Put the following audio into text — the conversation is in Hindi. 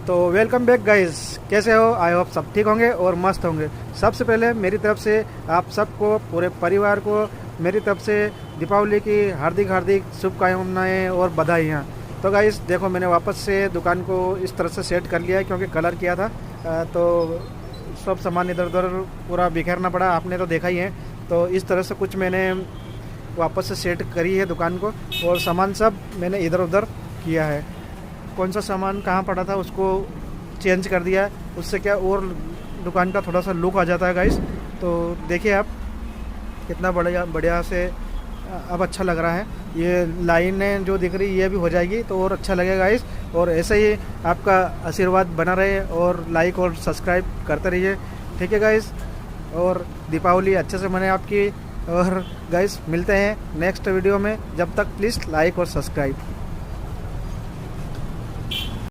तो वेलकम बैक गाइस, कैसे हो? आई होप सब ठीक होंगे और मस्त होंगे। सबसे पहले मेरी तरफ से आप सबको, पूरे परिवार को मेरी तरफ से दीपावली की हार्दिक हार्दिक शुभकामनाएं और बधाइयाँ। तो गाइस देखो, मैंने वापस से दुकान को इस तरह से सेट कर लिया है क्योंकि कलर किया था, तो सब सामान इधर उधर पूरा बिखेरना पड़ा, आपने तो देखा ही है। तो इस तरह से कुछ मैंने वापस से सेट करी है दुकान को, और सामान सब मैंने इधर उधर किया है। कौन सा सामान कहाँ पड़ा था उसको चेंज कर दिया है, उससे क्या और दुकान का थोड़ा सा लुक आ जाता है गाइस। तो देखिए आप कितना बढ़िया बढ़िया से अब अच्छा लग रहा है। ये लाइनें जो दिख रही ये भी हो जाएगी तो और अच्छा लगेगा गाइस। और ऐसे ही आपका आशीर्वाद बना रहे और लाइक और सब्सक्राइब करते रहिए, ठीक है गाइस। और दीपावली अच्छे से मने आपकी। और गाइस मिलते हैं नेक्स्ट वीडियो में, जब तक प्लीज़ लाइक और सब्सक्राइब।